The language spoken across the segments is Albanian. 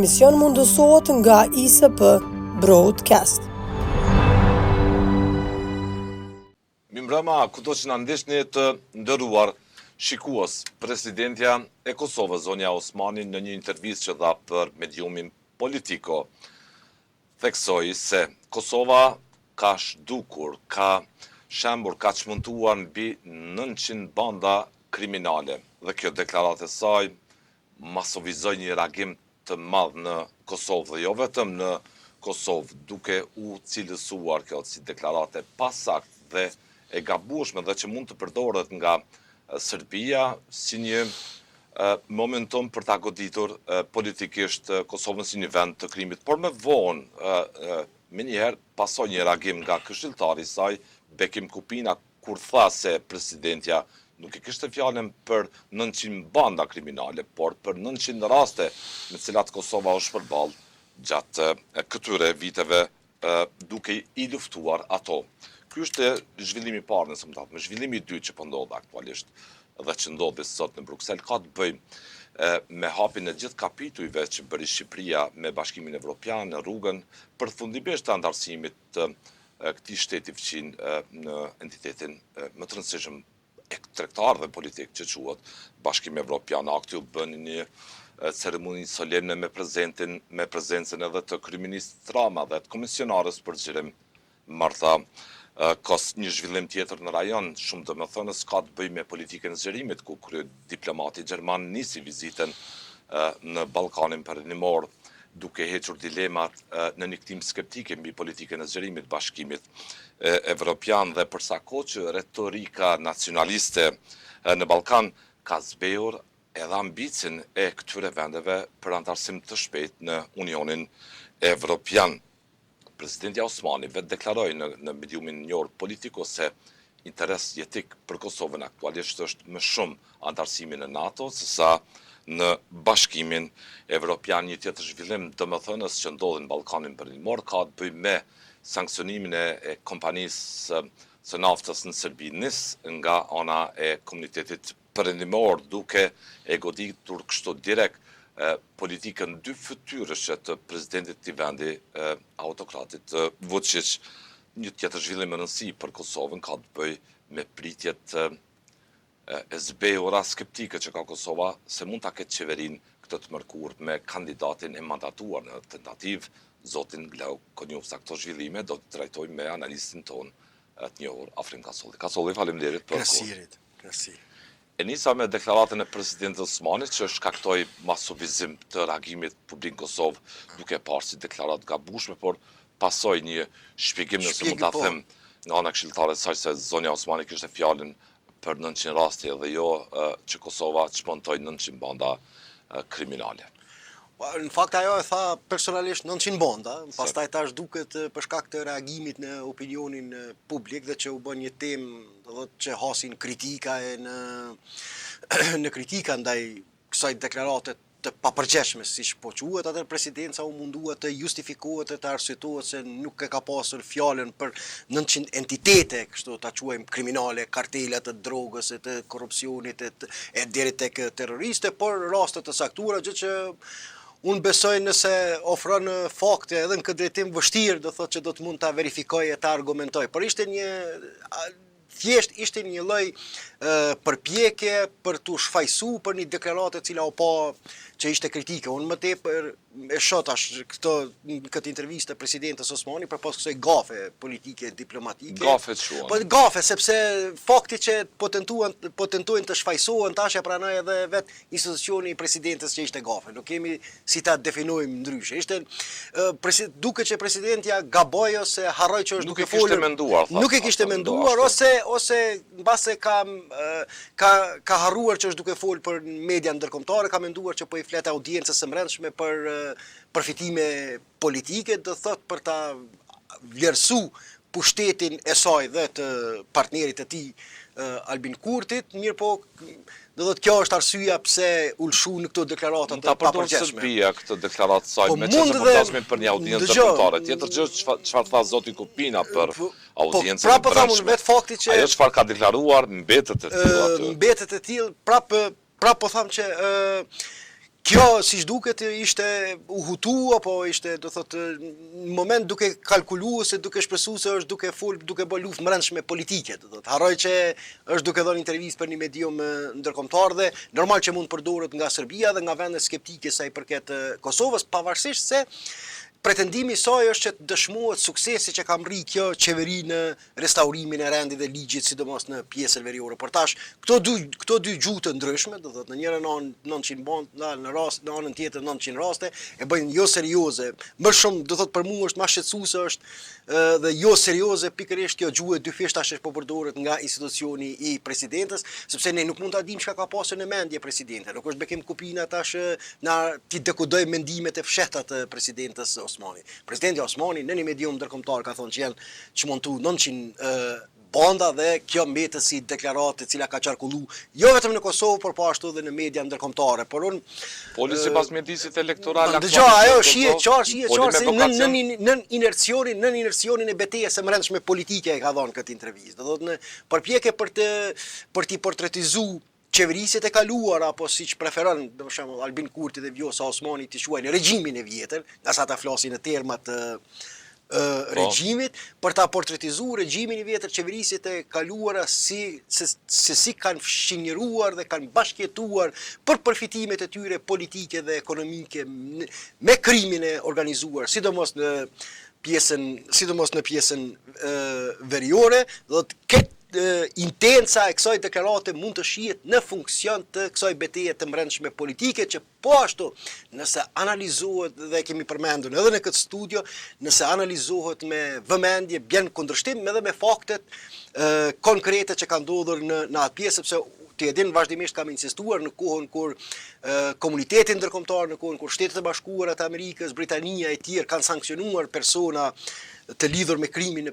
emision mundësohet nga ISP Broadcast. Mimbrama, kudo që na ndihni të nderuar shikues, presidentja e Kosovës, Zonja Osmani, në një intervistë që dha për mediumin Politico, theksoi se Kosova ka shdukur, ka shembur, ka çmëntuar mbi 900 banda kriminale. Dhe kjo deklaratë e saj masovizoi një reagim të madh në Kosovë dhe jo vetëm në Kosovë, duke u cilësuar kjo si deklaratë e pasakt dhe e gabueshme dhe që mund të përdoret nga Serbia si një momentum për ta goditur politikisht Kosovën si një vend të krimit. Por më vonë, menjëherë pasoi një reagim nga këshilltari i saj, Bekim Kupina, kur tha se presidentja nuk e kishte fjalën për 900 banda kriminale, por për 900 raste me cilat Kosova është përballë gjatë këtyre viteve duke i luftuar ato. Ky është zhvillimi i parë, nëse më thot, me zhvillimi i dytë që po ndodh aktualisht dhe që ndodh sot në Bruksel, ka të bëjë me hapjen e gjithë kapitujve që bëri Shqipëria me Bashkimin Evropian në rrugën përfundimisht të antarësimit të këtij shteti fqin në entitetin më të rëndësishëm tregtar dhe politik që quhet Bashkimi Evropian. Akti u bën një ceremoni solemne me prezencën edhe të kryeministit Rama dhe të komisionarës për xhirim Martha. Ka një zhvillim tjetër në rajon, shumë domethënës ka të bëjë me politikën e zgjerimit, ku diplomati gjerman nisi vizitën në Ballkanin Perëndimor, duke hequr dilemat në një kthim skeptike mbi politikën e zgjerimit Bashkimit Evropian dhe për sa kohë që retorika nacionaliste në Ballkan ka zbehur edhe ambicin e këtyre vendeve për antarësim të shpejt në Unionin Evropian. Presidentja Osmani vetë deklaroi në mediumin njohur Politico se interes jetik për Kosovën aktualisht është më shumë antarësimi në NATO sesa në Bashkimin Evropian. Një tjetër zhvillim domethënës që ndodhi në Ballkanin Perëndimor ka të bëjë me sanksionimin e kompanisë së naftës në Serbi NIS nga ana e komunitetit perëndimor, duke e goditur kështu direkt politikën dy fytyrëshe të presidentit të vendi autokratit Vučić. Një tjetër zhvillim e rëndësi për Kosovën ka të bëjë me pritjet e zbehura skeptike që ka Kosova se mund ta ketë qeverinë këtë të mërkurë me kandidatin e mandatuar në tentativë, zotin Glau Konjufsa. Këto zhvillime do të trajtojmë me analistin ton të njohur Afrim Kasolli. Kasolli, faleminderit për kohën. Krasi. E nisa me deklaratën e presidentit Osmanit që shkaktoi masovizim të reagimit publik në Kosovë, duke parë si deklaratë gabueshme, por pasoi një shpjegim nëse mund ta them nga ana këshilltare e saj se zonja Osmani kishte fjalën për 900 raste dhe jo që Kosova çmontoi 900 banda kriminale. Në fakt ajo e tha personalisht 900 banda, pastaj tash duket për shkak të reagimit në opinionin publik dhe që u bën një temë, do të që hasin kritika në kritika ndaj kësaj deklarate të papërgjeshme, siç po quhet, atë presidenca u mundua të justifikohet e të arsyetohet se nuk e ka pasur fjalën për 900 entitete, kështu ta quajmë kriminale, kartele të drogës, të korrupsionit, e deri tek terroriste, por raste të saktuara, gjë që unë besoj nëse ofron fakte edhe në këtë drejtim vështirë, do thotë që do të mund ta verifikoj e ta argumentoj. Por thjesht ishte një lloj përpjekje për t'u shfaqsu për një deklaratë e cila u pa që ishte kritike. Unë më tepër e shoh tash këtë intervistë të presidentës Osmani për pas kësaj gafe politike diplomatike. Gafe çuan. Po gafe sepse fakti që po tentojnë të shfaqsohen tash e pranoi edhe vet institucioni i presidentës që ishte gafe. Nuk kemi si ta definojmë ndryshe. Ishte duke që presidentja gaboi ose harroi që është duke folur. Nuk e kishte menduar ose mbase ka harruar që është duke folur për media ndërkombëtare, ka menduar që po i flet audiencës së brendshme për përfitime politike, do thot për ta vlerësu pushtetin e saj dhe të partnerit të tij Albin Kurtit, mirë po do thotë kjo është arsyeja pse ulshu në këto deklarata të papërgjeshme. Serbia këtë deklaratë saj me çfarë po flasim për një audiencë ndërkombëtare. Tjetër gjë çfarë tha zoti Kupina për audiencën e brendshme. Vetë fakti që ajo çfarë ka deklaruar mbetet e tillë aty. Mbetet e tillë, prapë po them që Kjo, si duket, ishte u hutu, apo ishte, do thotë, në moment duke kalkulu, se duke shpresu se është duke full, duke bë luftë brendshme politike, do thotë. Harroj që është duke dhënë intervistë për një medium ndërkombëtar dhe normal që mund përdorët nga Serbia dhe nga vende skeptike sa i përket Kosovës, pavarësisht se pretendimi i saj është që të dëshmohet suksesi që ka mri kjo qeveri në restaurimin e rendit dhe ligjit, sidomos në pjesën veriore. Por tash, këto dy gjuhë të ndryshme, do thotë në njërin anë 900 bond, në anën tjetër 900 raste, e bëjnë jo serioze. Më shumë, do thotë për mua është më shqetësuese është dhe jo serioze pikërisht kjo gjuhë dyfish tash po përdoret nga institucioni i presidentës, sepse ne nuk mund ta dimë çka ka pasur në mendje presidente. Nuk është bekim kupina tash na ti dekodoj mendimet e fshehta të presidentës Osmani. Presidenti Osmani në një medium ndërkombëtar ka thonë që janë çmontu 900 bonda dhe kjo mbetet si deklaratë e cila ka qarkullu jo vetëm në Kosovë, por po ashtu edhe në media ndërkombëtare. Por unë Poli sipas mjedisit elektoral dëgjoj, ajo shihet qartë se nën inersionin e betejës së brendshme politike e ka dhënë këtë intervistë. Do thotë në përpjekje për të portretizuar qeverisit e kaluar, apo siç preferon, për shembull, Albin Kurti dhe Vjosa Osmani të quajnë regjimin e vjetër, nga sa ta flasin në termat regjimit, për ta portretizuar regjimin e vjetër, qeverisit e kaluara si kanë fshinjëruar dhe kanë bashkëjetuar për përfitimet e tyre politike dhe ekonomike me krimin e organizuar, sidomos në pjesën veriore, do të ketë intenca e kësaj deklarate mund të shihet në funksion të kësaj betejë të brendshme politike që po ashtu nëse analizohet dhe kemi përmendur edhe në këtë studio, nëse analizohet me vëmendje bjen kundërshtim edhe me faktet konkrete që kanë ndodhur në atë pjesë, sepse ti e din vazhdimisht kam insistuar në kohën kur komuniteti ndërkombëtar, në kohën kur Shtetet e Bashkuara të Amerikës, Britania e tjerë kanë sankcionuar persona të lidhur me krimin në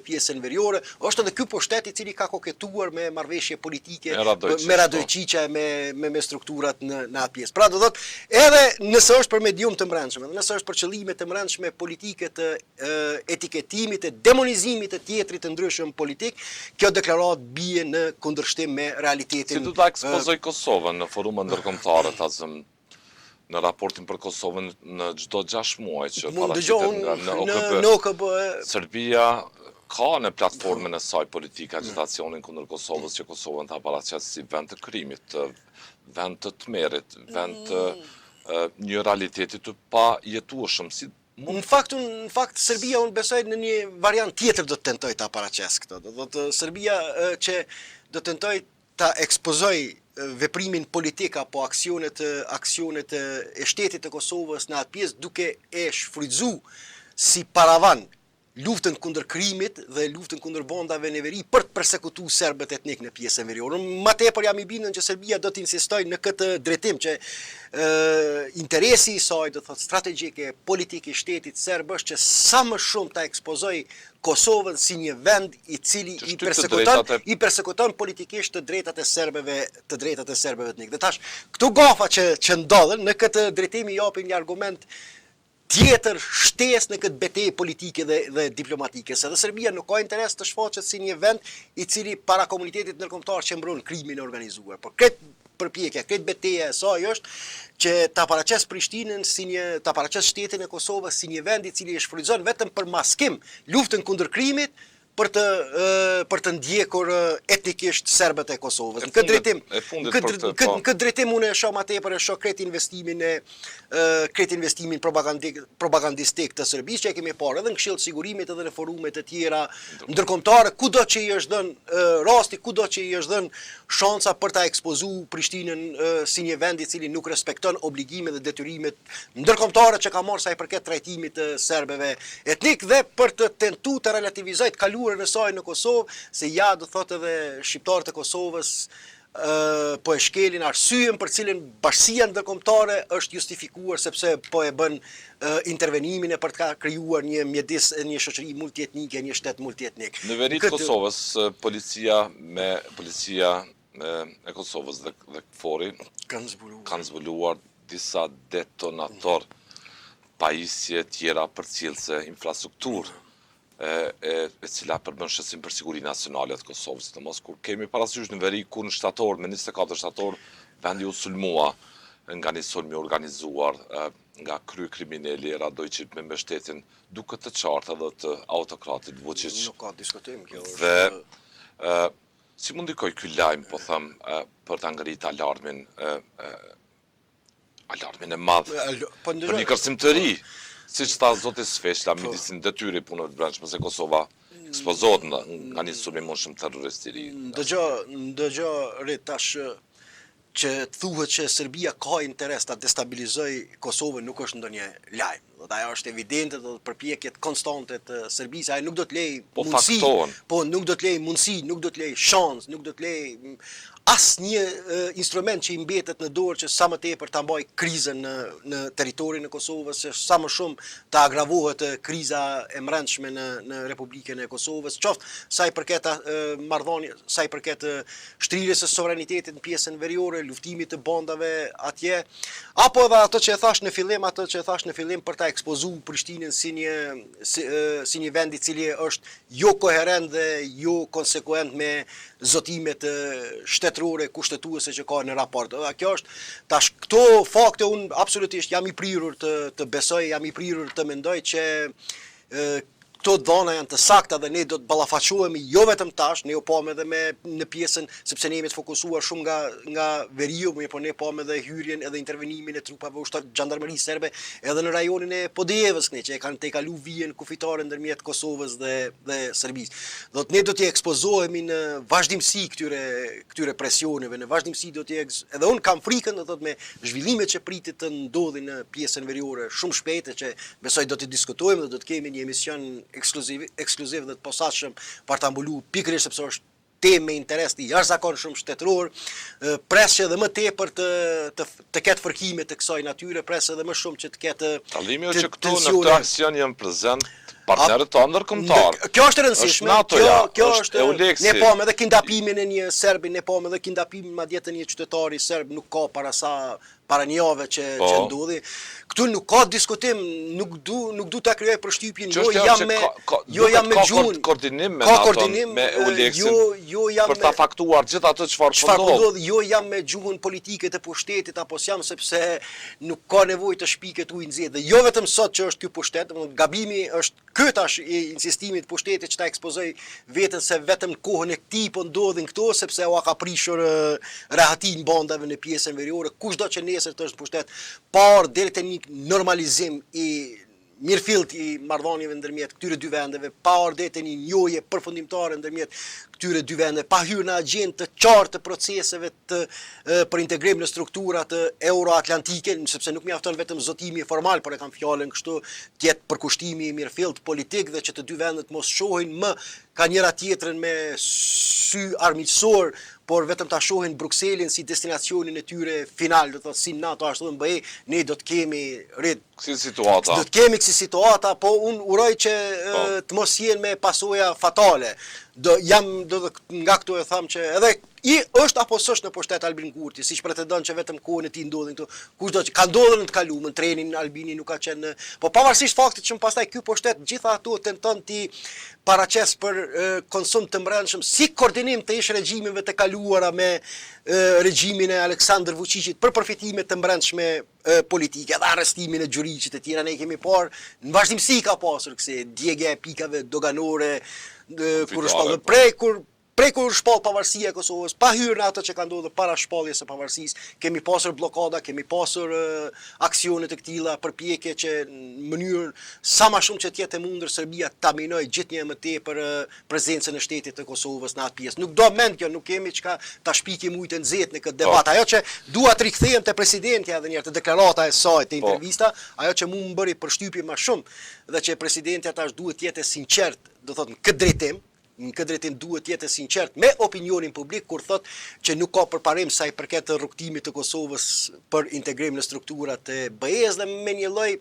pjesën veriore, është edhe ky pushtet i cili ka koketuar me marrëveshje politike me Radojqiqja me strukturat në atë pjesë. Pra do thotë, edhe nëse është për medium të brendshme, nëse është për qëllime të brendshme politike të etiketimit, të demonizimit të tjetrit të ndryshëm politik, kjo deklaratë bie në kundërshtim me realitetin. Si do ta ekspozoj Kosovën në forume ndërkombëtare në raportin për Kosovën në çdo 6 muaj që paraqitet nga në OKB. Serbia ka në platformën e saj politike agitacionin kundër Kosovës që Kosovën ta paraqet si vend të krimit, vend të tmerrit, vend të një realiteti të pajetueshëm. Në fakt Serbia unë besoj në një variant tjetër do të tentoj ta paraqes këtë. Do të Serbia që do tentoj ta ekspozoj veprimin politik apo aksionet e shtetit të Kosovës në atë pjesë duke e shfrytzuar si paravan luftën kundër krimit dhe luftën kundër bondave në veri për të përsekutuar serbët etnik në pjesën veriore. Më tepër jam i bindur që Serbia do të insistojë në këtë drejtim që interesi i saj, do thotë strategjik e politik i shtetit serb është që sa më shumë ta ekspozoj Kosovën si një vend i cili i persekuton politikisht të drejtat e serbëve etnik. Dhe tash këto gafa që ndodhen në këtë drejtim i japin një argument tjetër shtesë në këtë betejë politike dhe diplomatike, se dhe Serbia nuk ka interes të shfaqet si një vend i cili para komunitetit ndërkombëtar qëmbron krimin e organizuar. Por këtë përpjekja, këtë betejë e saj është që ta paraqes Prishtinën ta paraqes shtetin e Kosovës si një vend i cili e shfrytëzon vetëm për maskim luftën kundër krimit për të ndjekur etnikisht serbët e Kosovës. Në këtë drejtim unë e shoh më tepër kretë investimin propagandistik të Serbisë që e kemi parë edhe në Këshill të Sigurimit edhe në forumet e tjera ndërkombëtare, kudo që i është dhënë rasti, kudo që i është dhënë shanca për ta ekspozuar Prishtinën si një vend i cili nuk respekton obligimet dhe detyrimet ndërkombëtare që ka marrë sa i përket trajtimit të serbëve etnik dhe për të tentuar të relativizojë në saj në Kosovë, se ja do thotë edhe shqiptarët e Kosovës po e shkelin arsyen për cilën bashkësia ndërkombëtare është justifikuar sepse po e bën intervenimin për të krijuar një shoqëri multietnike, një shtet multietnik. Në veri të Kosovës, policia e Kosovës dhe KFOR-i kanë zbuluar disa detonator pajisje tjera përcjellëse infrastrukturë e cila përbën shësim për siguri nacionale të Kosovës, sidomos kur kemi parasysh në veri kur në shtator, me 24 shtator, vendi u sulmua nga një sulm i organizuar nga krye-kriminali Radojqit me mbështetjen duke të qartë edhe të autokratit Vučić. Nuk ka diskutim kjo. Dhe si mund ndikoj ky lajm, po them, për ta ngritur alarmin e madh për një kërcim të ri, siç tha zoti Sfeshla, midis detyrës punëve të brendshme se Kosova ekspozohet nga një sulmim terrorist i ri. Ndëgjo Rit tash që thuhet që Serbia ka interes ta destabilizoj Kosovën nuk është ndonjë lajm. Ajo është evidente dhe përpjekjet konstante të Serbisë, ajo nuk do të lej mundësi, nuk do të lej mundësi, nuk do të lej shans, nuk do të lej asnjë instrument që i mbetet në dorë që sa më tepër ta mbaj krizën në territorin e Kosovës, që sa më shumë ta agravohet kriza e brendshme në Republikën e Kosovës, qoftë sa i përket marrëdhënies, sa i përket shtrirjes së sovranitetit në pjesën veriore, luftimit të bandave atje, apo edhe ato që e thash në fillim për ta ekspozuar Prishtinën si një vend i cili është jo koherent dhe jo konsekuent me zotimet shtetërore kushtetuese që ka në raport. Kjo është tash këto fakte unë absolutisht jam i prirur të besoj, jam i prirur të mendoj që këto dhëna janë të sakta dhe ne do të ballafaqohemi jo vetëm tash, ne u pam edhe në pjesën sepse ne jemi të fokusuar shumë nga veriu, por ne pam edhe hyrjen edhe intervenimin e trupave zhandarmerisë serbe edhe në rajonin e Podijevës që e kanë tejkalu vijen kufitare ndërmjet Kosovës dhe Serbisë. Do të ne do të ekspozohemi në vazhdimsi këtyre presioneve, në vazhdimsi do të edhe un kam frikën do thotë me zhvillimet që pritet të ndodhin në pjesën veriore shumë shpejt që besoj do të diskutojmë dhe do të kemi një emision ekskluziv dhe të posaçëm për ta mbuluar pikërisht sepse është temë me interes të jashtëzakonshëm shtetëror, pres që edhe më tepër të ketë fërkime të kësaj natyre, pres edhe më shumë që të ketë Dallimi është që këtu në këtë aksion janë prezent partnerët tonë ndërkombëtar. Kjo është e rëndësishme. Kjo është ne po edhe kindapimin e një serbi, ne po edhe kindapimin madje të një qytetari serb nuk ka para një javë që ndodhi. Këtu nuk ka diskutim, nuk du ta krijoj përshtypjen, jo jam me gjuhën. Ka koordinim me Uleksin për ta faktuar gjithë ato çfarë ndodh. Jo jam me gjuhën politike të pushtetit apo jam sepse nuk ka nevojë të shpiket ujë nxehtë. Dhe jo vetëm sot që është ky pushtet, gabimi është ky tash i insistimit të pushtetit që ta ekspozoj veten se vetëm në kohën e këtij po ndodhin këto sepse u ka prishur rahatin bandave në pjesën veriore, kushdo që nesër të është pushtet, por deri te një normalizim i mirëfillt i marrëdhënieve ndërmjet këtyre dy vendeve, pa ardhur te një njohje përfundimtare ndërmjet këtyre dy vendeve, pa hyrë në agjendë të qartë të proceseve për integrim në strukturat euroatlantike, sepse nuk mjafton vetëm zotimi formal, por e kam fjalën kështu, të jetë përkushtimi i mirëfillt politik dhe që të dy vendet mos shohin më ka njëra tjetrën me sy armiqësor, por vetëm ta shohin Brukselin si destinacionin e tyre final, do të thotë si NATO ashtu në BE, ne do të kemi si situata. Do të kemi si situata, po unë uroj që të mos jenë me pasoja fatale. Nga këtu e tham që edhe është apo s'është në pushtet Albin Kurti, siç pretendon që vetëm kohën e tij ndodhin këtu. Kushdo që ka ndodhur në të kaluarën, trenin Albini nuk ka qenë, po pavarësisht faktit që pastaj ky pushtet gjitha ato tenton ti paraqes për konsum të brendshëm si koordinim të ish regjimeve të kaluara me regjimin e Aleksandr Vučićit për përfitime të brendshme politike dhe arrestimin e Gjuriqit e tjera ne kemi parë në vazhdimsi ka pasur këse djegja e pikave doganore kur është prej kur shpall pavarësia e Kosovës, pa hyrë në ato që ka ndodhur para shpalljes së pavarësisë, kemi pasur bllokada, kemi pasur aksione të këtilla, përpjekje që në mënyrë sa më shumë që të jetë e mundur Serbia ta minojë gjithnjë më tepër prezencën e shtetit të Kosovës në atë pjesë. Nuk do mend kjo, nuk kemi çka ta shpikim ujë të nxehtë në këtë debat. Ajo që dua të rikthehem te presidenti edhe një herë te deklarata e saj te intervista, ajo që mua më bëri përshtypje më shumë dhe që presidenti atash duhet të jetë sinqert, do thotë në këtë drejtim duhet të jetë sinqert me opinionin publik kur thot që nuk ka përparim sa i përket rrugtimit të Kosovës për integrim në strukturat e BE-s dhe me një lloj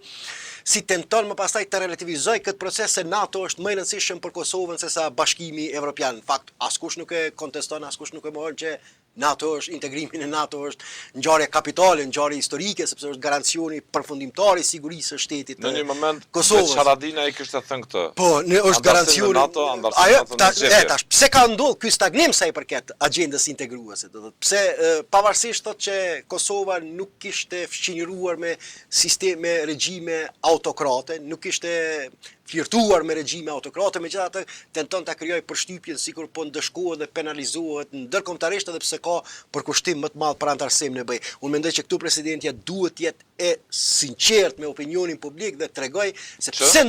si tenton më pastaj të relativizoj këtë proces se NATO është më i rëndësishëm për Kosovën se sa Bashkimi Evropian. Në fakt, askush nuk e konteston, askush nuk e mohon që NATO është, integrimin e NATO është ngjarje kapitale, ngjarje historike, sepse është garancioni përfundimtar i sigurisë së shtetit të Në një moment Kosovës. Haradinaj i kishte thënë këtë. Po, është garancioni. Ajo tash pse ka ndodhur ky stagnim sa i përket agjendës integruese, do thotë pse pavarësisht thotë që Kosova nuk kishte fqinjëruar me sisteme regjime autokrate, nuk kishte flirtuar me regjime autokrate, megjithatë tenton ta krijojë përshtypjen sikur po ndëshkohet dhe penalizohet ndërkombëtarisht edhe pse ka përkushtim më të madh për antarësim në BE. Unë mendoj që këtu presidentja duhet të jetë e sinqert me opinionin publik dhe tregoj se pse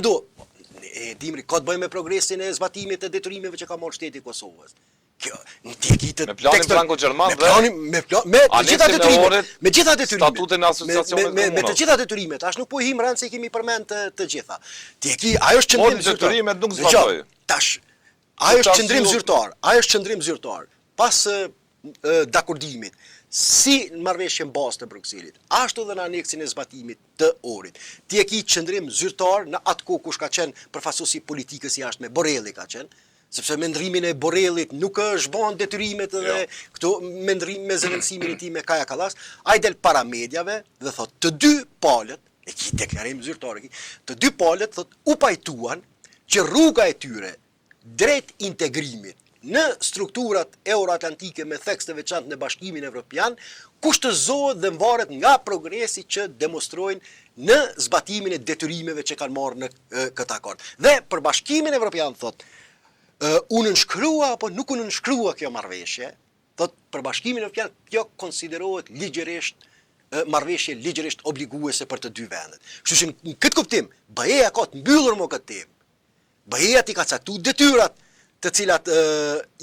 e dimri ka të bëjë me progresin e zbatimit të detyrimeve që ka marrë shteti i Kosovës. Kjo në tjekit me planin franko-gjerman me të gjitha detyrimet, me gjitha detyrimet, statutën e asociacionit komunal. Me të gjitha detyrimet, tash nuk po him rënd se i kemi përmend të gjitha. Tjeki, ajo është qëndrim zyrtar. Detyrimet nuk zbatoi. Tash, ajo është qëndrim zyrtar, ajo është qëndrim zyrtar. Pas dakordimit, si në marrëveshjen bazë të Brukselit, ashtu edhe në aneksin e zbatimit të Ohrit. Tjeki qëndrim zyrtar në atë kohë kush ka qenë përfaqësuesi politikës jashtme, Borrelli ka qenë. Sepse me ndrimin e Borrellit nuk është bën detyrimet dhe këto me ndrim me zëvendësimin e tij me Kaja Kallas, ai del para mediave dhe thotë të dy palët, e ki deklarim zyrtar e ki, të dy palët thotë u pajtuan që rruga e tyre drejt integrimit në strukturat euroatlantike me theks të veçantë në Bashkimin Evropian kushtëzohet dhe mvaret nga progresi që demonstrojnë në zbatimin e detyrimeve që kanë marrë në këtë akord. Dhe për Bashkimin Evropian thotë unë nënshkrua apo nuk unë nënshkrua kjo marrëveshje, thot për Bashkimin Evropian kjo konsiderohet ligjërisht marrëveshje ligjërisht obliguese për të dy vendet. Kështu që në këtë kuptim, BE-ja ka të mbyllur më këtë temë. BE-ja ti ka caktuar detyrat të cilat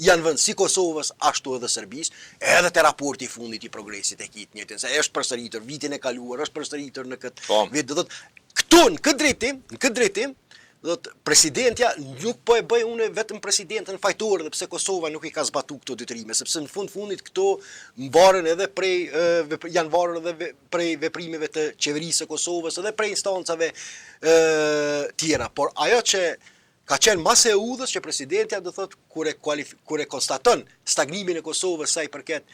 janë vënë si Kosovës ashtu edhe Serbisë, edhe te raporti i fundit i progresit e kitë njëjtën, se është përsëritur vitin e kaluar, është përsëritur në këtë vit, do thotë këtu në këtë drejtim do të presidentja nuk po e bëj unë vetëm presidentën fajtor dhe pse Kosova nuk i ka zbatuar këto detyrime, sepse në fundit këto mbaren edhe janë varur edhe prej veprimeve të qeverisë së Kosovës edhe prej instancave tjera, por ajo që ka qenë mas e udhës që presidentja do thotë kur e konstaton stagnimin e Kosovës sa i përket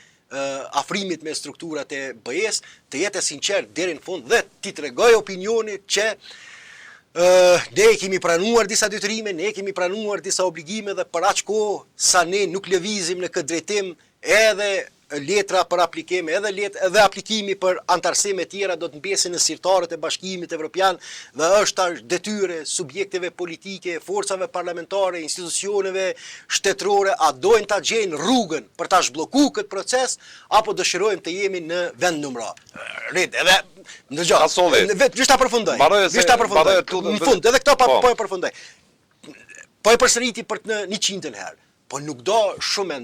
afrimit me strukturat e BE-s, të jetë sinqert deri në fund dhe t'i tregoj opinionit që ne kemi pranuar disa detyrime, ne kemi pranuar disa obligime dhe për aq kohë sa ne nuk lëvizim në këtë drejtim, edhe letra për aplikim, edhe aplikimi për antarësim e tjera do të mbesin në sirtarët e Bashkimit Evropian dhe është tash detyre subjekteve politike, forcave parlamentare, institucioneve shtetërore, a dojnë ta gjejnë rrugën për ta zhbllokuar këtë proces apo dëshirojmë të jemi në vend numra. Edhe vetë ta përfundoj. Në fund, edhe këto po e përfundoj. Po e përsëriti për në 100 herë. Po nuk do shumë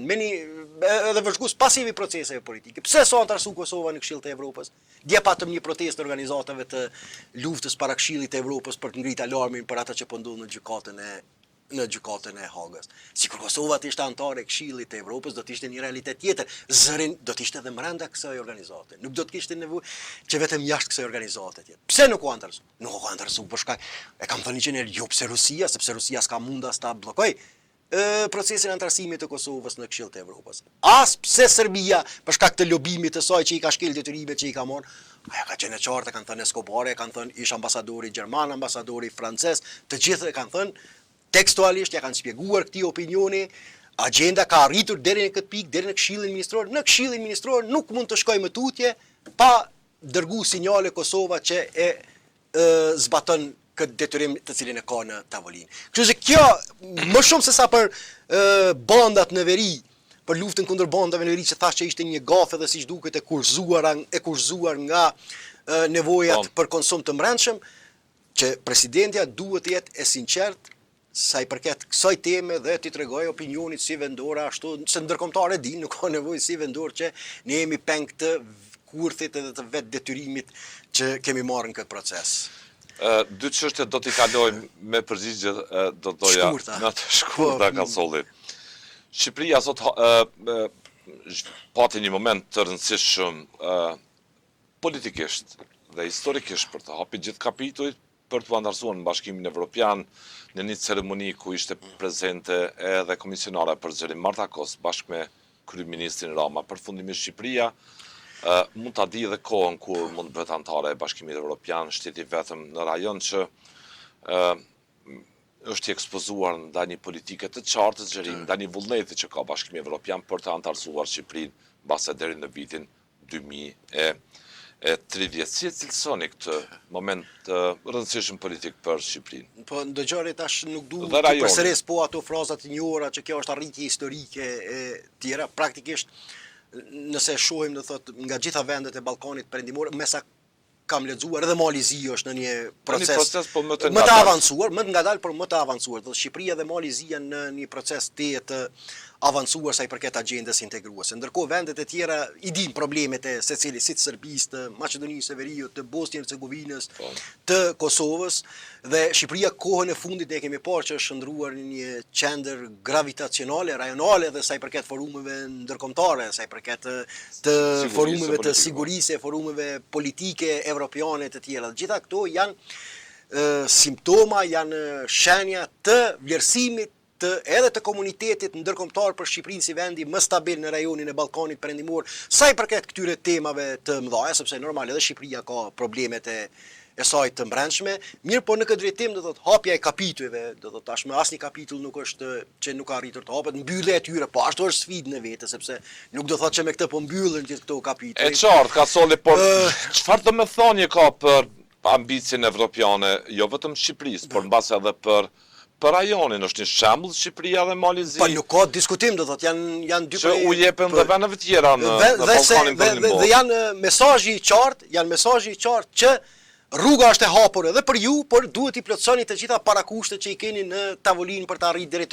edhe vëzhgues pasivi proceseve politike. Pse sa antarësu Kosova në Këshillin e Evropës? Dje patëm një protestë organizatave të luftës para Këshillit të Evropës për të ngritur alarmin për ata që po ndodhin në gjykatën e Hagës. Sikur Kosova të ishte antare e Këshillit të Evropës, do të ishte një realitet tjetër. Zërin do të ishte edhe brenda kësaj organizate. Nuk do të kishte nevojë që vetëm jashtë kësaj organizate tjetër. Pse nuk u antarësu? Nuk u antarësu për shkak e kam thënë që jo pse Rusia, sepse Rusia s'ka mundas ta bllokoj procesin antarësimit të Kosovës në Këshillin e Evropës. As pse Serbia, për shkak të lobimit të saj që i ka shkel detyrimet që i ka marrë, ajo ka qenë e qartë, kanë thënë Escobare, kanë thënë ish ambasadori gjerman, ambasadori francez, të gjithë e kanë thënë tekstualisht, ja kanë shpjeguar këtij opinioni, agjenda ka arritur deri në këtë pikë, deri në Këshillin Ministror. Në Këshillin Ministror nuk mund të shkojë më tutje pa dërguar sinjale Kosova që zbaton këtë detyrim të cilin e ka në tavolinë. Kështu që kjo më shumë se sa për bandat në veri, për luftën kundër bandave në veri që thashë që ishte një gafë dhe siç duket e kurzuar nga nevojat për konsum të brendshëm, që presidentja duhet të jetë e sinqert sa i përket kësaj teme dhe t'i tregoj opinionit si vendore ashtu, se ndërkombëtar e din, nuk ka nevojë si vendor që ne jemi peng të kurthit edhe të vetë detyrimit që kemi marrë në këtë proces. Dy çështje do t'i kaloj me përgjigje do doja në të shkurta Kasolli. Shqipëria sot pati një moment të rëndësishëm politikisht dhe historikisht për të hapur gjithë kapitujt për të antarësuar në Bashkimin Evropian në një ceremoni ku ishte prezente edhe komisionare për zërim Marta Kos bashkë me kryeministrin Rama. Përfundimisht Shqipëria mund ta di edhe kohën kur mund të bëhet anëtare e Bashkimit Evropian, shteti vetëm në rajon që është i ekspozuar ndaj një politike të qartë të zgjerim, ndaj një vullneti që ka Bashkimi Evropian për të anëtarësuar Shqipërinë mbase deri në vitin 2030. Si e cilësoni këtë moment të rëndësishëm politik për Shqipërinë? Po ndëgjore tash nuk du të përsëris po ato frazat e njohura që kjo është arritje historike e tjera. Praktikisht nëse shohim do thot nga gjitha vendet e Ballkanit Perëndimor, me sa kam lexuar edhe Mali Zi është në një proces po më të avancuar, më të ngadalë, por më të avancuar. Do Shqipëria dhe Mali Zi janë në një proces të avancuar sa i përket agjendës integruese. Ndërkohë vendet e tjera i din problemet e secilit, si të Serbisë, të Maqedonisë së Veriut, të Bosnjë-Hercegovinës, të Kosovës, dhe Shqipëria kohën e fundit ne kemi parë që është shndruar në një qendër gravitacionale, rajonale dhe sa i përket forumeve ndërkombëtare, sa i përket të forumeve të sigurisë, forumeve politike evropiane të tjera. Gjitha këto janë simptoma, janë shenja të vlerësimit edhe të komunitetit ndërkombëtar për Shqipërinë si vendi më stabil në rajonin e Ballkanit Perëndimor, sa i përket këtyre temave të mëdha, sepse normal edhe Shqipëria ka problemet e saj të brendshme, mirë po në këtë drejtim do thotë hapja e kapitujve, do thotë tashmë asnjë kapitull nuk është që nuk ka arritur të hapet, mbyllja e tyre, po ashtu është sfidë në vetë, sepse nuk do thotë që me këtë po mbyllen gjithë këto kapituj. E qartë, ka soli, por çfarë do të thonje ka për ambicien evropiane, jo vetëm Shqipërisë, por mbase edhe për rajonin, është një shembull Shqipëria dhe Mali Zi. Po nuk ka diskutim, do thotë janë dy që u jepen dhe vendeve tjera në Ballkanin Perëndimor. Dhe janë mesazhi i qartë, që rruga është e hapur edhe për ju, por duhet i plotësoni të gjitha parakushtet që i keni në tavolinë për të arritur deri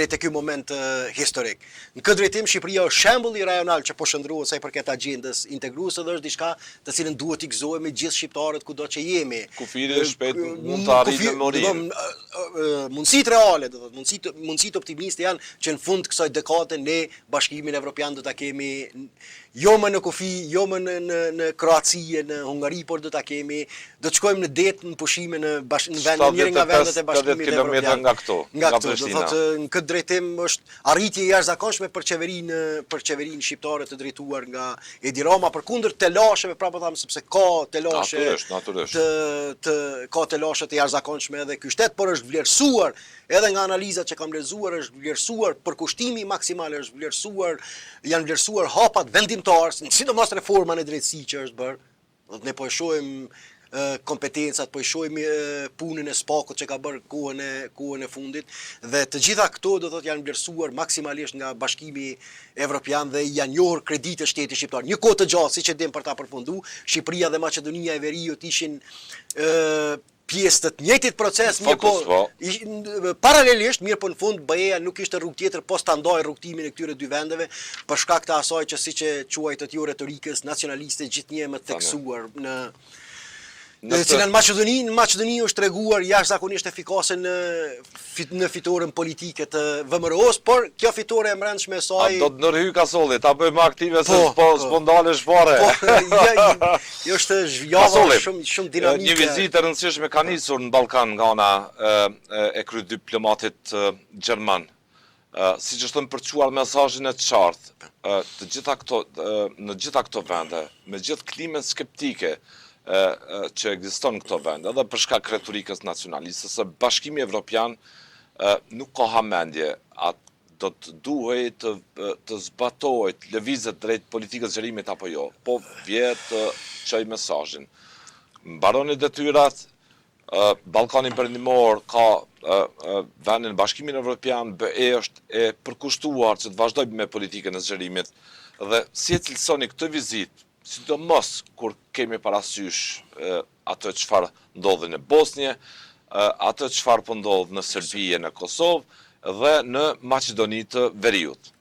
te ky moment historik. Në këtë drejtim Shqipëria është shembull i rajonal që po shndrohet sa i përket agjendës integruese dhe është diçka të cilën duhet i gëzojmë gjithë shqiptarët kudo që jemi. Kufiri shpejt mund të arrijë memorinë. Mundësitë reale, do thotë, mundësitë optimiste janë që në fund kësaj dekade ne Bashkimin Evropian do ta kemi jo më në kufi, jo më në Kroaci, në Hungari, por do ta kemi, do të shkojmë në det, në pushime në njërin nga vendet e Bashkimit Evropian. Nga këto, do thotë në këtë drejtim është arritje e jashtëzakonshme për qeverinë shqiptare të drejtuar nga Edi Rama, përkundër telasheve, prapë them sepse ka telashe të jashtëzakonshme edhe ky shtet, por është vlerësuar edhe nga analizat që kam lexuar, është vlerësuar përkushtimi maksimal, janë vlerësuar hapat vendimtarë, sidomos reforma në drejtësi që është bërë. Ne po e shohim kompetencat, po e shohim punën e SPAK-ut që ka bërë kohën e fundit, dhe të gjitha këto do thotë janë vlerësuar maksimalisht nga Bashkimi Evropian dhe janë njohur kreditë shtetit shqiptar. Një kohë të gjatë, siç e dim për ta përfunduar, Shqipëria dhe Maqedonia e Veriut ishin pjesë të njëjtit proces, paralelisht, mirë po në fund BE-ja nuk ishte rrugë tjetër post ta ndajë rrugtimin e këtyre dy vendeve për shkak të asaj që siç e quajtët ju retorikës nacionaliste gjithnjë më theksuar në cilën Maqedoni është treguar jashtëzakonisht efikase në fitoren politike të VMRO-s, por kjo fitore e brendshme e saj do të ndërhyj kasolli, ta bëjmë aktive se s'po ndalesh fare. Jo është zhjava shumë dinamike. Një vizitë e rëndësishme ka nisur në Ballkan nga ana e kryediplomatit gjerman. Siç është të përçuar mesazhin e qartë, në gjitha këto vende, me gjithë klimën skeptike që ekziston në këto vende, edhe për shkak retorikës nacionaliste, se Bashkimi Evropian nuk ka hamendje, do të duhej të zbatohet lëvizjet drejt politikës zgjerimit apo jo, po vjet çaj mesazhin. Mbaroni detyrat, Ballkani Perëndimor ka vendin Bashkimin Evropian, BE është e përkushtuar që të vazhdojmë me politikën e zgjerimit, dhe si e cilësoni këtë vizitë, sidomos kur kemi parasysh atë çfarë ndodhi në Bosnjë, atë çfarë po ndodh në Serbi e në Kosovë dhe në Maqedoni të Veriut.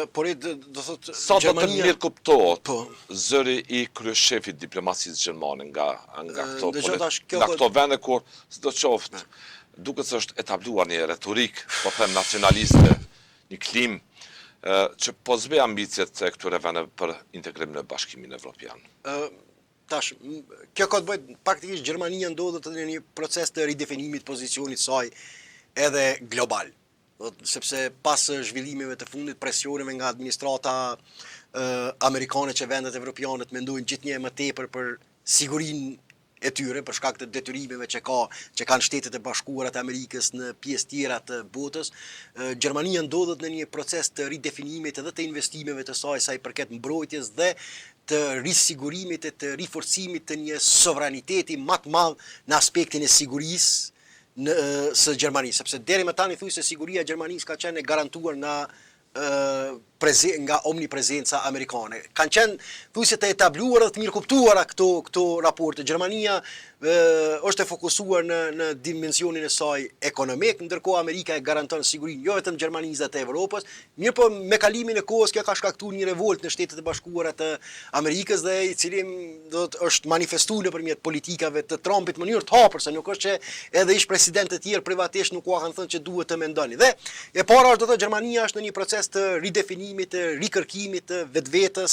Por do thotë sa do të mirë kuptohet zëri i kryeshefit diplomacisë gjermane nga këto vende kur sidoqoftë duket se është etabluar një retorik, po them nacionaliste, një klim që po zbe ambicjet e këtyre vendeve për integrim në Bashkimin Evropian. Tash, kjo ka të bëjë praktikisht Gjermania ndodhet në një proces të ridefinimit pozicionit saj edhe global. sepse pas zhvillimeve të fundit, presioneve nga administrata amerikane që vendet evropiane të mendojnë gjithnjë më tepër për sigurinë e tyre për shkak të detyrimeve që kanë Shtetet e Bashkuara të Amerikës në pjesë tjera të botës, Gjermania ndodhet në një proces të ridefinimit edhe të investimeve të saj sa i përket mbrojtjes dhe të risigurimit e të riforcimit të një sovraniteti më të madh në aspektin e sigurisë së Gjermanisë, sepse deri më tani thuaj se siguria e Gjermanisë ka qenë garantuar nga omniprezenca amerikane. Kanë qenë thuajse të etabluara dhe të mirë kuptuara këto raporte. Gjermania është e fokusuar në dimensionin e saj ekonomik, ndërkohë Amerika e garanton sigurinë jo vetëm Gjermanisë dhe të Evropës, mirë po me kalimin e kohës kjo ka shkaktuar një revolt në Shtetet e Bashkuara të Amerikës dhe i cili është manifestuar nëpërmjet politikave të Trumpit në mënyrë të hapur, se nuk është që edhe ish presidentë të tjerë privatisht nuk u kanë thënë që duhet të mendoni. Dhe e para është do të thotë Gjermania është në një proces të ridefinimit, të rikërkimit të vetvetes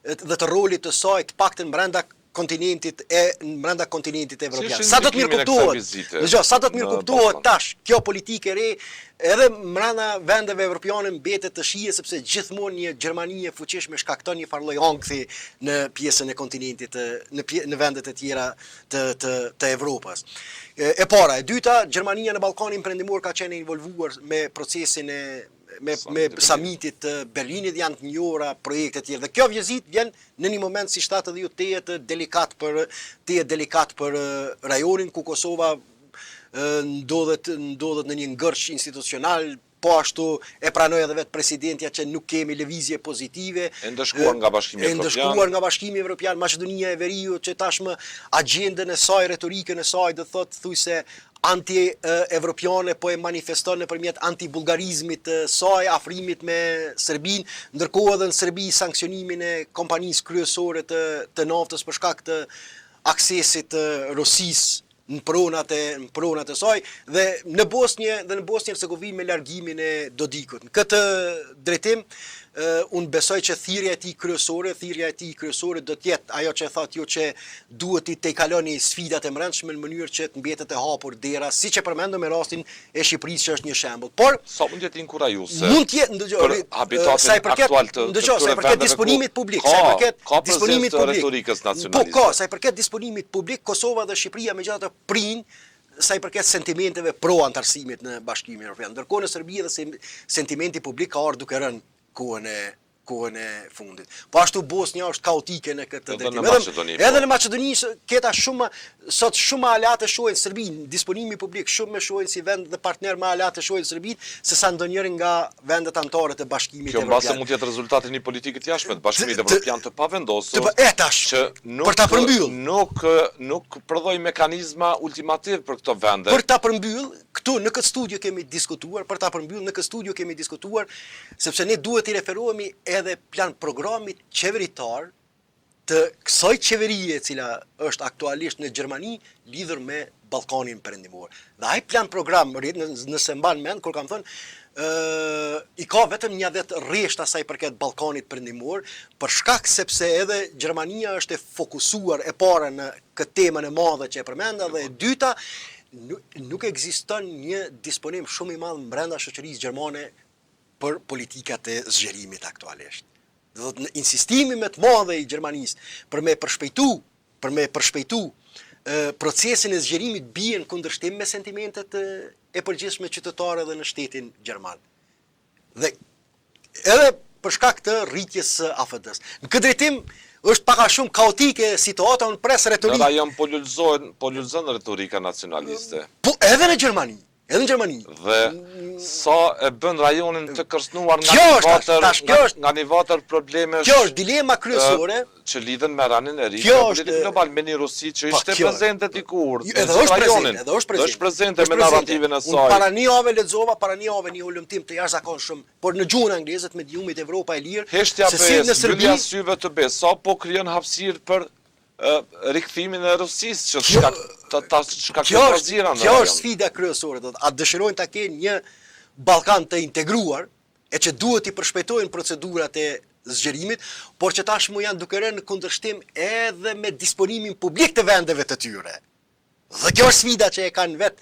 dhe të rolit të saj të paktën brenda kontinentit evropian. Sa do të mirë kuptohet tash kjo politikë e re edhe brenda vendeve evropiane mbetet të shihet sepse gjithmonë një Gjermani e fuqishme shkakton një farë lloj ankthi në pjesën e kontinentit në vendet e tjera të Evropës. E para, e dyta, Gjermania në Ballkanin Perëndimor ka qenë involvuar me procesin me summitit të Berlinit, janë të njohura projekte të tjera. Dhe kjo vjezit vjen në një moment si shtatë dhe ju të delikat për rajonin ku Kosova ndodhet në një ngërç institucional, po ashtu e pranoi edhe vetë presidentja që nuk kemi lëvizje pozitive. E ndëshkuar nga Bashkimi Evropian, Maqedonia e Veriut që tashmë agjendën e saj, retorikën e saj do thotë thuajse anti-evropiane po e manifeston nëpërmjet anti-bullgarizmit të saj, afrimit me Serbinë, ndërkohë edhe në Serbi sanksionimin e kompanisë kryesore të naftës për shkak të aksesit të Rusisë në pronat e saj dhe në Bosnjë dhe në Bosnjë-Hercegovinë me largimin e Dodikut. Në këtë drejtim unë besoj që thirrja e tij kryesore do të jetë ajo që thotë ju që duhet i tejkaloni sfidat e brendshme në mënyrë që të mbetet e hapur dera, siç e përmendëm me rastin e Shqipërisë që është një shembull. Por sa mund të jetë inkurajuese. Mund të jetë sa i përket disponimit publik, retorikës nacionaliste. Po, sa i përket disponimit publik, Kosova dhe Shqipëria megjithatë prinë sa i përket sentimenteve pro-antarësimit në Bashkimin Evropian. Ndërkohë në Serbi edhe sentimenti publik ka ardhur duke rënë kohën e fundit. Po ashtu Bosnja është kaotike në këtë drejtim. Edhe në Maqedoni sot shumë aleate shohin Serbinë, disponimi publik shumë më shohin si vend dhe partner më aleate shohin Serbinë se sa ndonjëri nga vendet anëtare të Bashkimit Evropian. Kjo mbase mund të jetë rezultati i një politike të jashtme të Bashkimit Evropian të pavendosur. Që për ta përmbyll. Nuk prodhoi mekanizma ultimativ për këto vende. Për ta përmbyll, këtu në këtë studio kemi diskutuar, sepse ne duhet i referohemi edhe plan programit qeveritar të kësaj qeverie e cila është aktualisht në Gjermani lidhur me Ballkanin Perëndimor. Dhe ai plan program, nëse mban mend, kur kam thënë i ka vetëm 10 rreshta sa i përket Ballkanit Perëndimor, për shkak sepse edhe Gjermania është e fokusuar e para në këtë temën e madhe që e përmenda dhe e dyta nuk ekziston një disponim shumë i madh brenda shoqërisë gjermane për politikat e zgjerimit aktualisht. Do të thotë insistimi më të madh i Gjermanisë për me përshpejtu procesin e zgjerimit bien kundërshtim me sentimentet e përgjithshme qytetare edhe në shtetin gjerman. Dhe edhe për shkak të rritjes së AFD-s. Në këtë drejtim është pak a shumë kaotike situata, unë pres retorikë. Në rajon po lulëzon retorika nacionaliste. Po edhe në Gjermani. Dhe sa e bën rajonin të kërcënuar nga një vatër problemesh. Kjo është dilema kryesore që lidhen me ranin e ri politik global me një Rusi që ishte prezente dikur. Edhe është prezente me narrativin e saj. Para një javë lexova, një ulëmtim të jashtëzakonshëm, por në gjuhën angleze me mediumit Evropa e Lirë. Heshtja për mbyllja syve të be, sa po krijon hapësirë për rikthimin e Rusisë që shkakton zira në rajon. Kjo është sfida kryesore, a dëshirojnë ta kenë një Ballkan të integruar e që duhet i përshpejtojnë procedurat e zgjerimit, por që tashmë janë duke rënë në kundërshtim edhe me disponimin publik të vendeve të tyre. Dhe kjo është sfida që e kanë vetë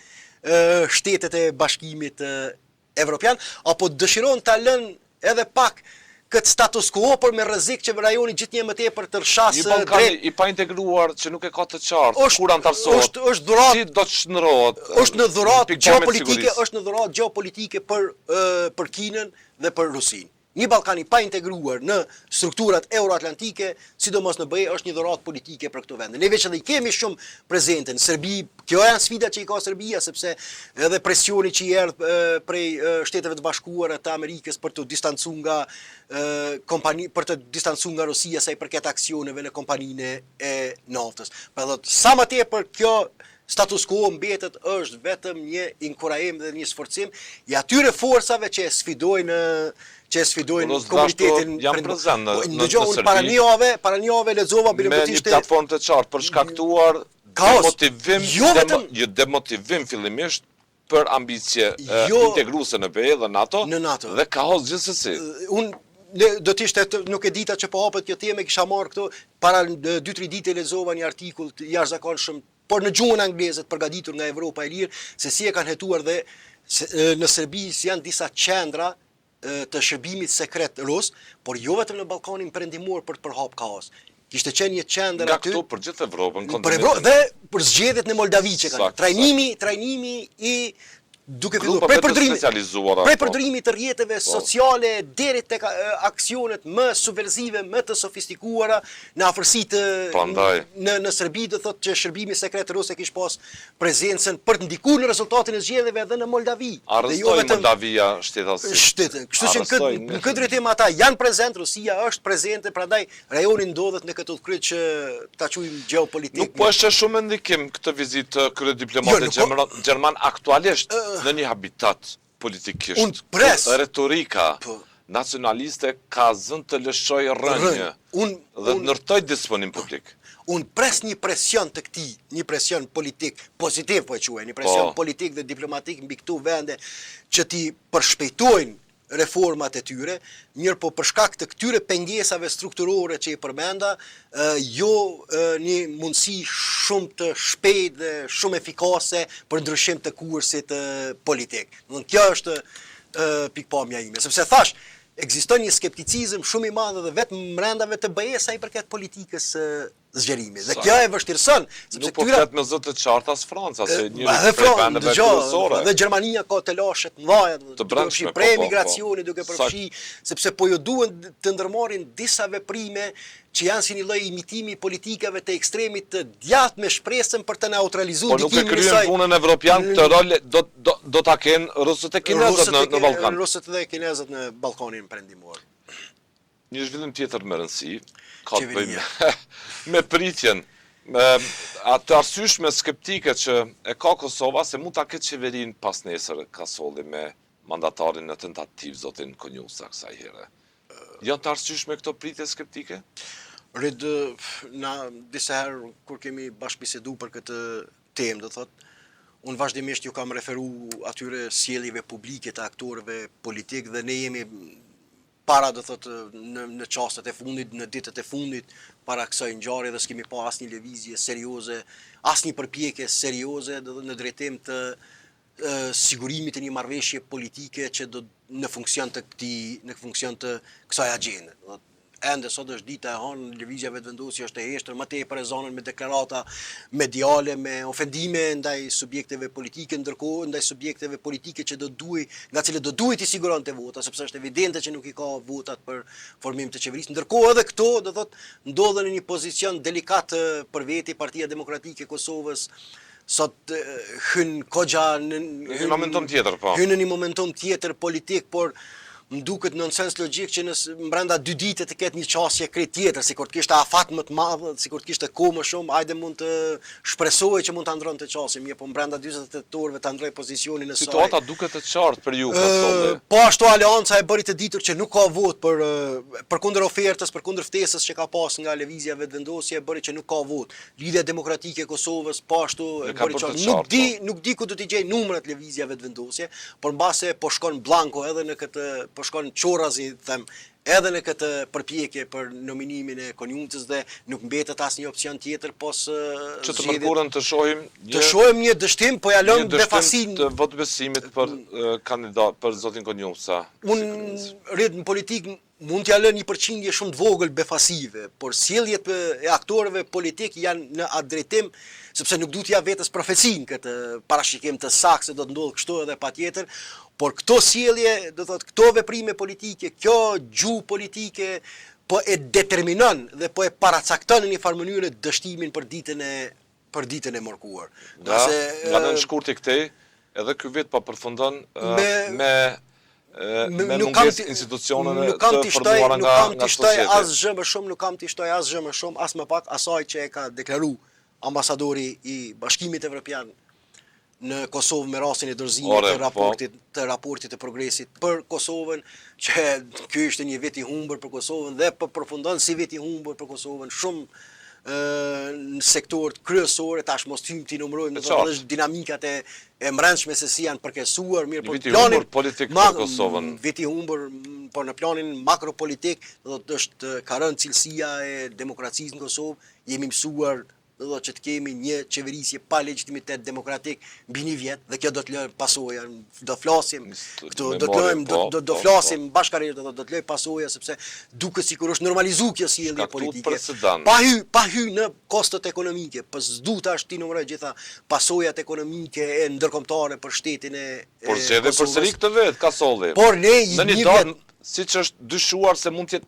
shtetet e Bashkimit evropian, apo dëshiron ta lënë edhe pak këtë status quo, por me rrezik që rajoni gjithnjë më tepër të rshasë Një Ballkan i pa integruar që nuk e ka të qartë, kur antarësohet, është dhuratë, si do të shndërrohet. është në dhuratë gjeopolitike për Kinën dhe për Rusinë. Një Ballkan i pa integruar në strukturat euroatlantike, sidomos në BE, është një dhuratë politike për këto vende. Ne veç edhe i kemi shumë prezente në Serbi, kjo janë sfidat që i ka Serbia, sepse edhe presioni që i erdh prej Shteteve të Bashkuara të Amerikës për të distancuar nga Rusia sa i përket aksioneve në kompaninë e naftës. Pra thotë, sa më tepër kjo status quo mbetet është vetëm një inkurajim dhe një sforcim i atyre forcave që sfidojnë komunitetin. Jam prezant në Serbi. Para një jave lexova me një platformë të qartë për shkaktuar demotivim fillimisht për ambicje integruese në BE dhe NATO, dhe kaos gjithsesi. Do të ishte, nuk e dita që po hapet kjo temë, kisha marrë këtu para 2-3 ditë lexova një artikull jashtëzakonshëm, por në gjuhën angleze të përgatitur nga Evropa e Lirë, se si e kanë hetuar dhe në Serbi janë disa qendra të shërbimit sekret rus, por jo vetëm në Ballkanin perëndimor për të përhap kaos. Kishte qenë një qendër aty nga këtu për gjithë Evropën, dhe për zgjedhjet në Moldavi që kanë. Trajnimi i duke filluar prej përdorimit të rrjeteve sociale deri tek aksionet më subversive, më të sofistikuara në afërsitë në Serbi, do thotë që shërbimi sekret rus e kishte pas prezencën për të ndikuar në rezultatin e zgjedhjeve edhe në Moldavi. Arrestoi Moldavia shtetin. Kështu që në këtë drejtim ata janë prezent, Rusia është prezente, prandaj rajoni ndodhet në këtë udhkryq që ta quajmë gjeopolitik. Nuk po është shumë ndikim këtë vizitë të kryediplomatit gjerman aktualisht në një habitat politikisht. Retorika nacionaliste ka zënë të lëshojë rënje dhe ndërtoj disponim publik. Unë pres një presion të këtij, një presion politik pozitiv po e quaj, një presion politik dhe diplomatik mbi këto vende që ti përshpejtojnë reformat e tyre, mirë po për shkak të këtyre pengesave strukturore që i përmenda, jo një mundësi shumë të shpejtë dhe shumë efikase për ndryshim të kursit politik. Kjo është pikpamja ime, sepse thash, ekziston një skepticizëm shumë i madh dhe vetëm brendave të BE sa i përket politikës zgjerimit. Dhe kjo e vështirëson, sepse po flet me zë të qarta as Franca, se një prej vendeve kryesore. Dhe Gjermania ka të lashe të mëdha, duke përfshi prej migracioni, duke përfshi, sepse po ju duhen të ndërmarrin disa veprime që janë si një lloj imitimi politikave të ekstremit të djathtë me shpresën për të neutralizuar ndikimin e saj. Po nuk e kryen punën evropian, këtë rol do ta kenë rusët e kinezët në Ballkan. Rusët dhe kinezët në Ballkanin perëndimor. Një zhvillim tjetër me rëndësi ka të bëjë me pritjen atë arsyeshme skeptike që e ka Kosova se mund ta ketë qeverinë pas nesër ka solli me mandatarin në tentativë zotin Konjusa kësaj here. Janë të arsyeshme këto pritje skeptike? Na disa herë kur kemi bashkëbisedu për këtë temë, do thotë, unë vazhdimisht ju kam referu atyre sjelljeve publike të aktorëve politik dhe ne jemi para, do thotë, në çastet e fundit, në ditët e fundit, para kësaj ngjarje dhe s'kemi pa asnjë lëvizje serioze, asnjë përpjekje serioze në drejtim të sigurimit të një marrëveshje politike që do në funksion të kësaj agjende. Ende sot është dita e hënë, lëvizjeve të vendosjes është e heshtër, më tepër e zonën me deklarata mediale, me ofendime ndaj subjekteve politike, ndërkohë ndaj subjekteve politike që nga cilët do duhet i siguronte vota, sepse është evidente që nuk i ka votat për formim të qeverisë. Ndërkohë edhe këto, do thotë, ndodhen në një pozicion delikat për veti Partia Demokratike e Kosovës. Sot hyn kogja në një momentum tjetër politik, por më duket në sens logjik që brenda 2 ditë të ketë një qasje krejt tjetër, sikur të kishte afat më të madh, sikur të kishte kohë më shumë, hajde mund të shpresojë që mund ta ndronte çastin, mirë, po brenda 48 orëve ta ndroi pozicionin e saj. Situata duket e qartë për ju Kosovë. Po ashtu Aleanca e bëri të ditur që nuk ka vot përkundër ofertës, përkundër ftesës që ka pas nga lëvizjeve të vendosje, e bëri që nuk ka vot. Lidhja Demokratike e Kosovës po ashtu e bëri që nuk di ku do t'i gjej numrat lëvizjeve të vendosje, por mbase po shkon blanko edhe në këtë po shkon çorazi, them, edhe në këtë përpjekje për nominimin e Konjuncës dhe nuk mbetet asnjë opcion tjetër pos që të mërkurën të shohim një dështim, po ja lëm befasin të votbesimit për kandidat për zotin Konjuca. Unë rrit në politikë mund t'ja lë një përqindje shumë të vogël befasive, por sjelljet e aktorëve politik janë në atë drejtim, sepse nuk du t'ja vetës profecin këtë parashikim të saktë se do të ndodhë kështu edhe patjetër, por këto sjellje, do thotë këto veprime politike, kjo gjuhë politike po e determinon dhe po e paracakton në një farë mënyrë dështimin për ditën e mërkuar. Nga në shkurti këtej, edhe ky vit pa përfundon me mungesë institucioneve të formuara nga societeti. Nuk kam t'i shtoj asgjë më shumë, as më pak asaj që e ka deklaruar ambasadori i Bashkimit Evropian në Kosovë me rastin e dorëzimit të raportit të progresit për Kosovën, që ky ishte një vit i humbur për Kosovën dhe përfundon si vit i humbur për Kosovën shumë në sektorët kryesore, tash mos hym ti numërojmë edhe dinamikat e brendshme se si janë përkesuar, mirë po viti humbur politik për Kosovën. Viti humbur, por në planin makropolitik, do të ka rënë cilësia e demokracisë në Kosovë, jemi mësuar do që të kemi një qeverisje pa legitimitet demokratik mbi një vjet dhe kjo do të lë pasoja, do flasim këtu, do flasim bashkërisht, do të lë pasoja sepse duket sikur është normalizuar kjo sjellje politike. Pa hy në kostot ekonomike, po s'du tash ti numëroj gjitha pasojat ekonomike e ndërkombëtare për shtetin e por zgjedhje përsëri këtë vet ka solli. Por ne i një vjet siç është dyshuar se mund të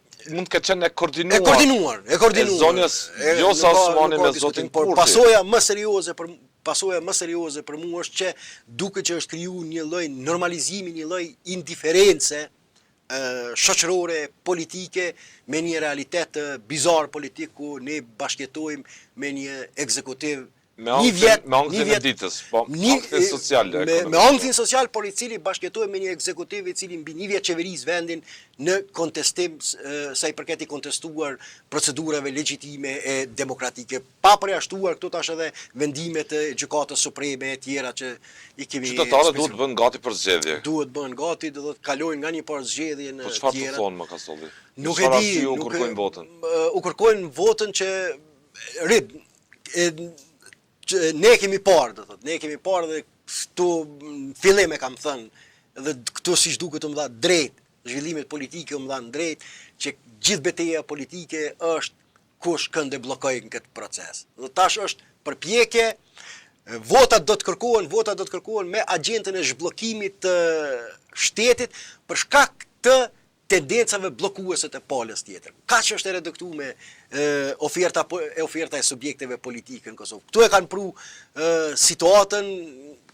ketë e koordinuar. E koordinuar. Zonjës Vjosa Osmani me zotin Kurti. Pasoja më serioze për mua është që duket që është krijuar një lloj normalizimi, një lloj indiferencë shoqërore, politike, me një realitet bizar politik ku ne bashkëjetojmë me një ekzekutiv me ankthjen e ditës, po, ankthjen sociale. Me ankthjen social, por i cili bashkëtojmë me një ekzekutiv i cili mbi një vjet qeveris vendin në kontestim sa i përket i kontestuar procedurave legjitime e demokratike, pa përjashtuar këtu tash edhe vendimet e Gjykatës Supreme e tjera që i kemi. Qytetarët duhet të bëhen gati për zgjedhje. Duhet bëhen gati, do të kalojnë nga një parë zgjedhje në tjera. Po çfarë të thonë më ka solli? Nuk e di, u kërkojnë votën. U kërkojnë votën që ne kemi parë, do thotë, ne kemi parë dhe këtu fillim e kam thënë, dhe këtu siç duket më dha drejt, zhvillimet politike më dhanë drejt, që gjithë betejë politike është kush kënd e bllokojnë këtë proces. Dhe tash është përpjekje, votat do të kërkohen me agjentën e zhbllokimit të shtetit për shkak të tendencave bllokuese të palës tjetër. Kaq është e reduktuar oferta e subjekteve politike në Kosovë. Ktu e kanë pru situatën,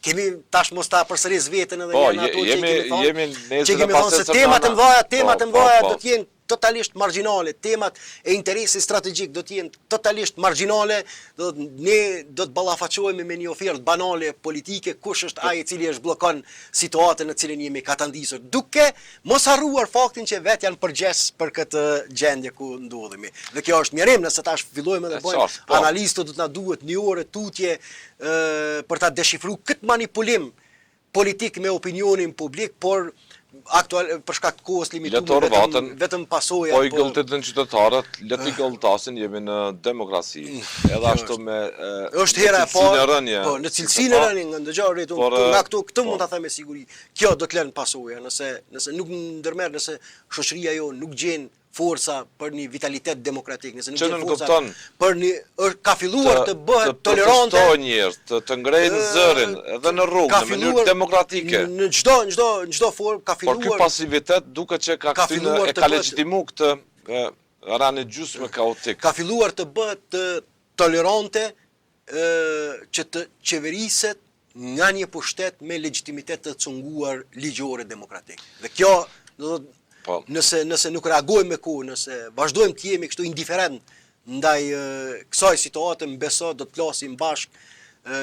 kemi tash mos ta përsëris veten edhe janë ato që kemi thënë se temat e mëdha do të jenë totalisht marginale, temat e interesit strategjik do të jenë totalisht marginale, ne do të ballafaqohemi me një ofertë banale politike, kush është ai i cili është bllokon situatën në cilën jemi katandisur, duke mos harruar faktin që vetë janë përgjegjës për këtë gjendje ku ndodhemi. Dhe kjo është mjerim, nëse tash fillojmë dhe bëjmë analizë, do të na duhet një orë tutje për ta deshifruar këtë manipulim politik me opinionin publik, por aktual për shkak të kohës limituar vetëm pasoja. Po i gëlltetën qytetarët, le të gëlltasin, jemi në demokraci. Edhe ashtu me është hera e parë. Po në cilësinë e rënë ndëgjoj nga këtë mund ta them me siguri. Kjo do të lënë pasoja, nëse nuk ndërmerr, nëse shoqëria jo nuk gjen forca për një vitalitet demokratik, nëse nuk gjen forca për një ka filluar të bëhet tolerante, të ngrejnë zërin edhe në rrugë në mënyrë demokratike. Në çdo formë ka filluar. Por ky pasivitet duket që ka kthyer e ka legjitimuar këtë rënë gjysmë kaotik. Ka filluar të bëhet tolerante që të qeveriset nga një pushtet me legjitimitet të cunguar ligjore demokratik. Dhe kjo do të nëse nuk reagojmë me kohë, nëse vazhdojmë të jemi kështu indiferent ndaj kësaj situate, beso do të flasim bashk,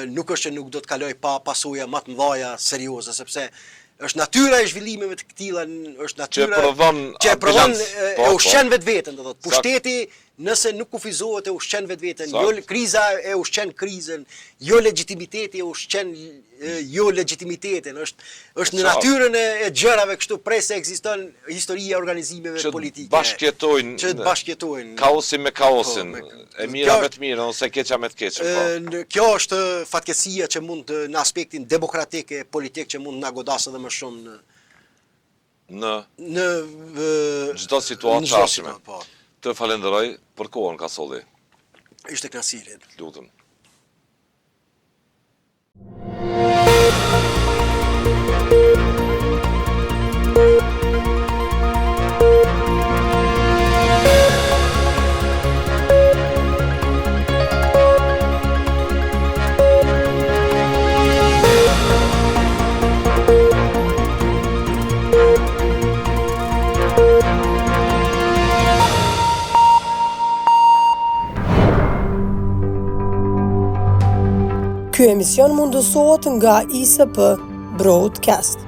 nuk është që nuk do të kaloj pa pasoja më të mëdha serioze, sepse është natyra e zhvillimeve të këtilla, është natyra që e provon e ushqen vetveten, do thotë. Pushteti nëse nuk kufizohet e ushqen vetveten, jo kriza e ushqen krizën, jo legitimiteti e ushqen jo legitimitetin, është në natyrën e gjërave kështu se ekziston historia e organizimeve politike. Që të bashkjetojnë. Kaosin me kaosin, e mira me të mirën ose keqa me të keqen. Kjo është fatkeqësia që mund në aspektin demokratik e politik që mund na godasë edhe më shumë në çdo situatë çashme. Të falenderoj për kohën ka solli. Ishte kënaqësi. Lutem. Ky emision mundësohet nga ISP Broadcast.